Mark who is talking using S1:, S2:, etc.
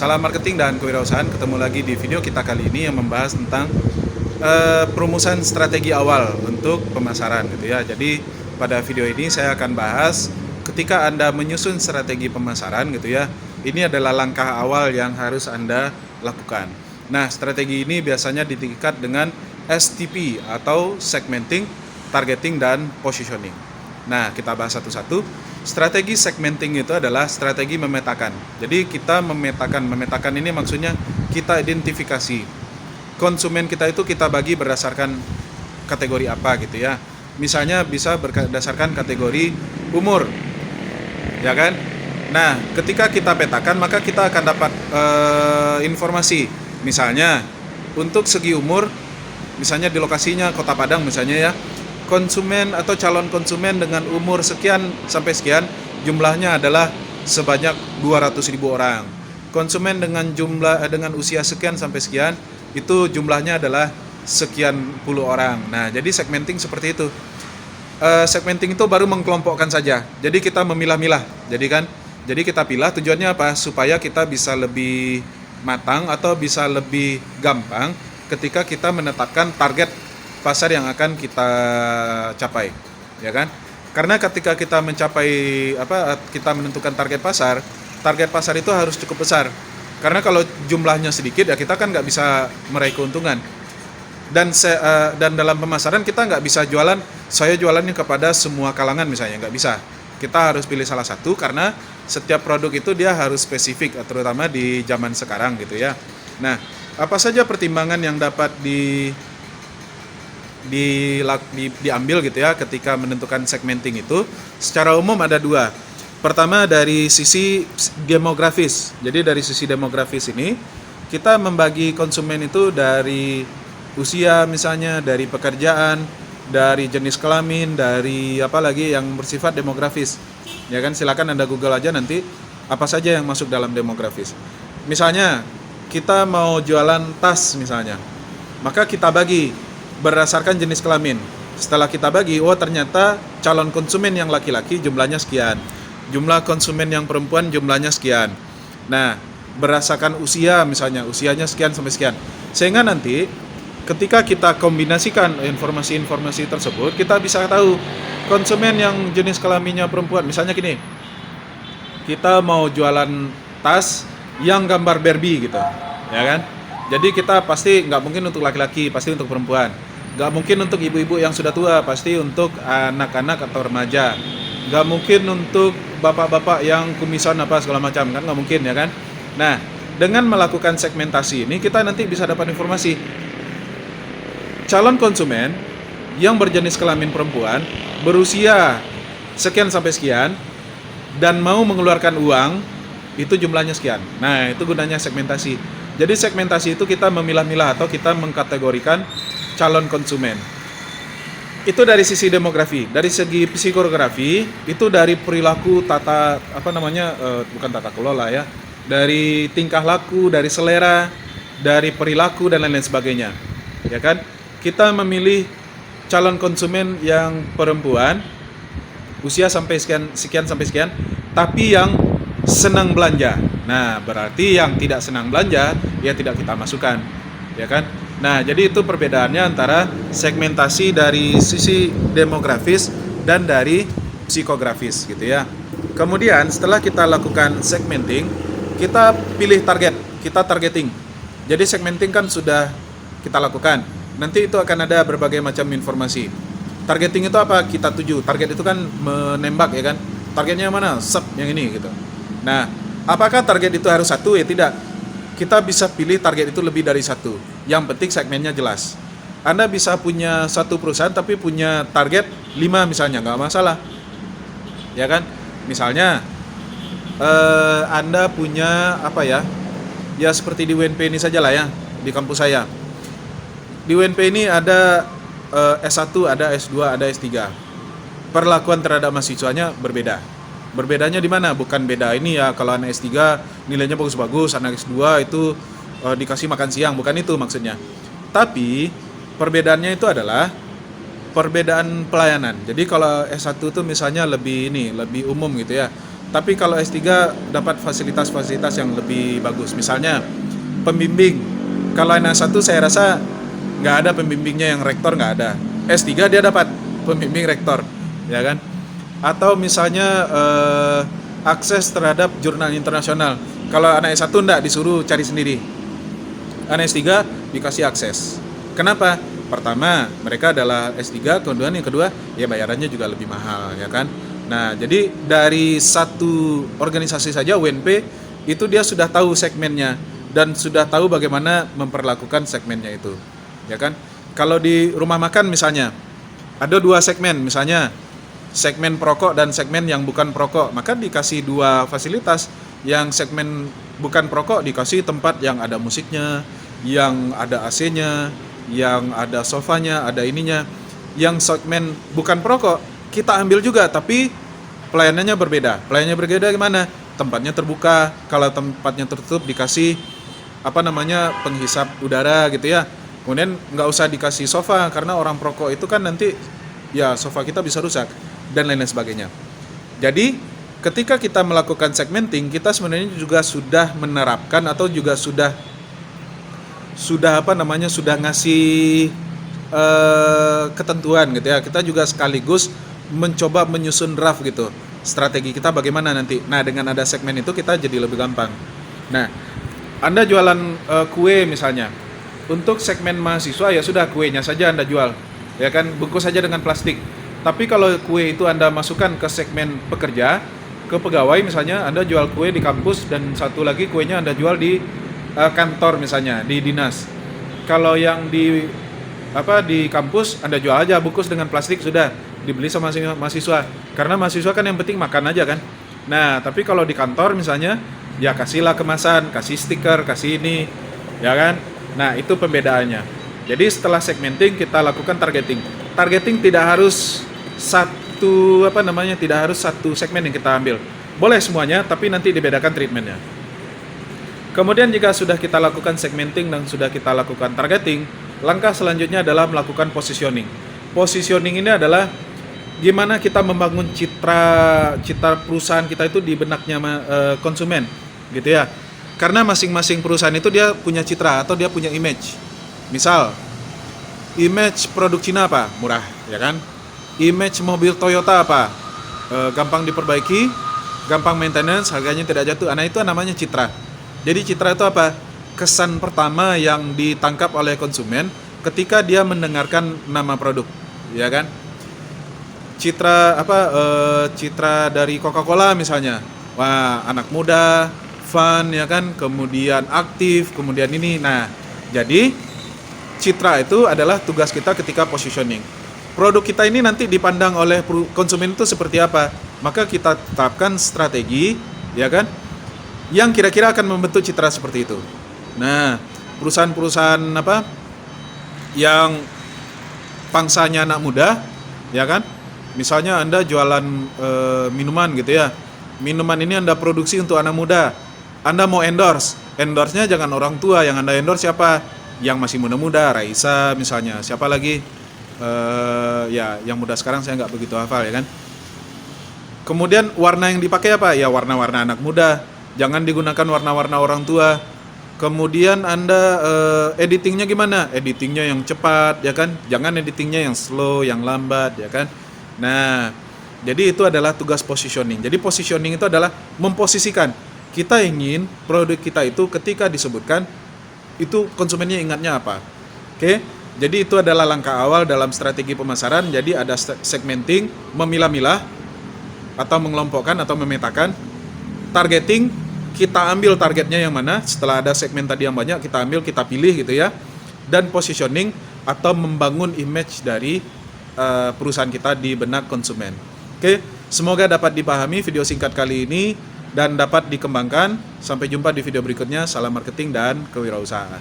S1: Salam marketing dan kewirausahaan. Ketemu lagi di video kita kali ini yang membahas tentang perumusan strategi awal untuk pemasaran gitu ya. Jadi pada video ini saya akan bahas ketika Anda menyusun strategi pemasaran gitu ya. Ini adalah langkah awal yang harus Anda lakukan. Nah, strategi ini biasanya ditingkat dengan STP atau segmenting, targeting, dan positioning. Nah, kita bahas satu-satu. Strategi segmenting itu adalah strategi memetakan. Jadi kita memetakan ini maksudnya kita identifikasi konsumen kita itu kita bagi berdasarkan kategori apa gitu ya. Misalnya bisa berdasarkan kategori umur, ya kan? Nah, ketika kita petakan maka kita akan dapat informasi. Misalnya untuk segi umur, misalnya di lokasinya Kota Padang misalnya ya. Konsumen atau calon konsumen dengan umur sekian sampai sekian jumlahnya adalah sebanyak 200.000 orang. Konsumen dengan usia sekian sampai sekian itu jumlahnya adalah sekian puluh orang. Nah, jadi segmenting seperti itu. Segmenting itu baru mengkelompokkan saja. Jadi kita memilah-milah. Jadi kita pilih tujuannya apa? Supaya kita bisa lebih matang atau bisa lebih gampang ketika kita menetapkan target pasar yang akan kita capai, ya kan? Karena ketika kita kita menentukan target pasar itu harus cukup besar. Karena kalau jumlahnya sedikit ya kita kan nggak bisa meraih keuntungan. Dan dalam pemasaran kita nggak bisa saya jualannya kepada semua kalangan misalnya, nggak bisa. Kita harus pilih salah satu karena setiap produk itu dia harus spesifik, terutama di zaman sekarang gitu ya. Nah, apa saja pertimbangan yang dapat diambil gitu ya ketika menentukan segmenting itu? Secara umum ada dua. Pertama dari sisi demografis. Jadi dari sisi demografis ini kita membagi konsumen itu dari usia misalnya, dari pekerjaan, dari jenis kelamin, dari apa lagi yang bersifat demografis. Ya kan, silakan Anda Google aja nanti apa saja yang masuk dalam demografis. Misalnya kita mau jualan tas misalnya. Maka kita bagi berdasarkan jenis kelamin. Setelah kita bagi, ternyata calon konsumen yang laki-laki jumlahnya sekian. Jumlah konsumen yang perempuan jumlahnya sekian. Nah, berdasarkan usia misalnya, usianya sekian sampai sekian. Sehingga nanti ketika kita kombinasikan informasi-informasi tersebut, kita bisa tahu konsumen yang jenis kelaminnya perempuan. Misalnya gini, kita mau jualan tas yang gambar Barbie gitu, ya kan? Jadi kita pasti nggak mungkin untuk laki-laki, pasti untuk perempuan. Nggak mungkin untuk ibu-ibu yang sudah tua, pasti untuk anak-anak atau remaja. Nggak mungkin untuk bapak-bapak yang kumisan apa segala macam, kan nggak mungkin ya kan. Nah, dengan melakukan segmentasi ini kita nanti bisa dapat informasi calon konsumen yang berjenis kelamin perempuan, berusia sekian sampai sekian, dan mau mengeluarkan uang itu jumlahnya sekian. Nah, itu gunanya segmentasi. Jadi segmentasi itu kita memilah-milah atau kita mengkategorikan calon konsumen. Itu dari sisi demografi. Dari segi psikografi itu dari perilaku bukan tata kelola ya. Dari tingkah laku, dari selera, dari perilaku dan lain-lain sebagainya. Ya kan? Kita memilih calon konsumen yang perempuan usia sampai sekian sampai sekian, tapi yang senang belanja. Nah, berarti yang tidak senang belanja ya tidak kita masukkan, ya kan? Nah, jadi itu perbedaannya antara segmentasi dari sisi demografis dan dari psikografis gitu ya. Kemudian setelah kita lakukan segmenting, kita pilih target, kita targeting. Jadi segmenting kan sudah kita lakukan. Nanti itu akan ada berbagai macam informasi. Targeting itu apa? Kita tuju. Target itu kan menembak ya kan? Targetnya yang mana? Yang ini gitu. Nah, apakah target itu harus satu? Ya tidak. Kita bisa pilih target itu lebih dari satu. Yang penting segmennya jelas. Anda bisa punya satu perusahaan tapi punya target 5 misalnya, nggak masalah. Ya kan? Misalnya Anda punya ya seperti di UNP ini saja lah ya, di kampus saya. Di UNP ini ada S1, ada S2, ada S3. Perlakuan terhadap mahasiswanya berbeda. Berbedanya di mana? Bukan beda ini ya, kalau anak S3 nilainya bagus-bagus, anak S2 itu dikasih makan siang, bukan itu maksudnya. Tapi perbedaannya itu adalah perbedaan pelayanan. Jadi kalau S1 itu misalnya lebih umum gitu ya. Tapi kalau S3 dapat fasilitas-fasilitas yang lebih bagus. Misalnya pembimbing. Kalau anak S1 saya rasa nggak ada pembimbingnya, yang rektor nggak ada. S3 dia dapat pembimbing rektor, ya kan? Atau misalnya akses terhadap jurnal internasional. Kalau anak S1 enggak, disuruh cari sendiri. Anak S3 dikasih akses. Kenapa? Pertama, mereka adalah S3, kemudian yang kedua, ya bayarannya juga lebih mahal, ya kan? Nah, jadi dari satu organisasi saja UNP itu dia sudah tahu segmennya dan sudah tahu bagaimana memperlakukan segmennya itu, ya kan? Kalau di rumah makan misalnya, ada 2 segmen, misalnya segmen perokok dan segmen yang bukan perokok, maka dikasih 2 fasilitas. Yang segmen bukan perokok dikasih tempat yang ada musiknya, yang ada AC-nya, yang ada sofanya, ada ininya. Yang segmen bukan perokok kita ambil juga, tapi pelayanannya berbeda. Pelayanannya berbeda gimana? Tempatnya terbuka. Kalau tempatnya tertutup dikasih penghisap udara gitu ya. Kemudian nggak usah dikasih sofa, karena orang perokok itu kan nanti ya sofa kita bisa rusak dan lain-lain sebagainya. Jadi ketika kita melakukan segmenting, kita sebenarnya juga sudah menerapkan atau juga sudah ngasih ketentuan gitu ya. Kita juga sekaligus mencoba menyusun draft gitu, strategi kita bagaimana nanti. Nah, dengan ada segmen itu kita jadi lebih gampang. Nah, Anda jualan kue misalnya, untuk segmen mahasiswa ya sudah kuenya saja Anda jual, ya kan, bungkus saja dengan plastik. Tapi kalau kue itu Anda masukkan ke segmen pekerja, ke pegawai misalnya, Anda jual kue di kampus dan satu lagi kuenya Anda jual di kantor misalnya, di dinas. Kalau yang di kampus Anda jual aja bungkus dengan plastik, sudah dibeli sama mahasiswa. Karena mahasiswa kan yang penting makan aja kan. Nah, tapi kalau di kantor misalnya, ya kasihlah kemasan, kasih stiker, kasih ini, ya kan. Nah, itu pembedaannya. Jadi setelah segmenting kita lakukan targeting. Targeting tidak harus tidak harus satu segmen yang kita ambil. Boleh semuanya, tapi nanti dibedakan treatmentnya. Kemudian jika sudah kita lakukan segmenting dan sudah kita lakukan targeting, langkah selanjutnya adalah melakukan positioning. Positioning ini adalah gimana kita membangun citra perusahaan kita itu di benaknya konsumen, gitu ya. Karena masing-masing perusahaan itu dia punya citra atau dia punya image. Misal, image produk Cina apa? Murah, ya kan? Image mobil Toyota apa? Gampang diperbaiki, gampang maintenance, harganya tidak jatuh. Nah, itu namanya citra. Jadi citra itu apa? Kesan pertama yang ditangkap oleh konsumen ketika dia mendengarkan nama produk, ya kan? Citra dari Coca-Cola misalnya. Wah, anak muda, fun, ya kan? Kemudian aktif, kemudian ini. Nah, jadi citra itu adalah tugas kita ketika positioning. Produk kita ini nanti dipandang oleh konsumen itu seperti apa? Maka kita tetapkan strategi, ya kan? Yang kira-kira akan membentuk citra seperti itu. Nah, perusahaan-perusahaan yang pangsanya anak muda, ya kan? Misalnya Anda jualan minuman gitu ya. Minuman ini Anda produksi untuk anak muda. Anda mau endorse. Endorse-nya jangan orang tua, yang Anda endorse siapa? Yang masih muda-muda, Raisa misalnya. Siapa lagi? Yang muda sekarang saya nggak begitu hafal, ya kan. Kemudian warna yang dipakai apa? Ya warna-warna anak muda. Jangan digunakan warna-warna orang tua. Kemudian Anda editingnya gimana? Editingnya yang cepat, ya kan. Jangan editingnya yang slow, yang lambat, ya kan. Nah, jadi itu adalah tugas positioning. Jadi positioning itu adalah memposisikan. Kita ingin produk kita itu ketika disebutkan itu konsumennya ingatnya apa. Oke? Jadi itu adalah langkah awal dalam strategi pemasaran. Jadi ada segmenting, memilah-milah atau mengelompokkan atau memetakan. Targeting, kita ambil targetnya yang mana. Setelah ada segmen tadi yang banyak, kita ambil, kita pilih gitu ya. Dan positioning atau membangun image dari perusahaan kita di benak konsumen. Oke, semoga dapat dipahami video singkat kali ini dan dapat dikembangkan. Sampai jumpa di video berikutnya. Salam marketing dan kewirausahaan.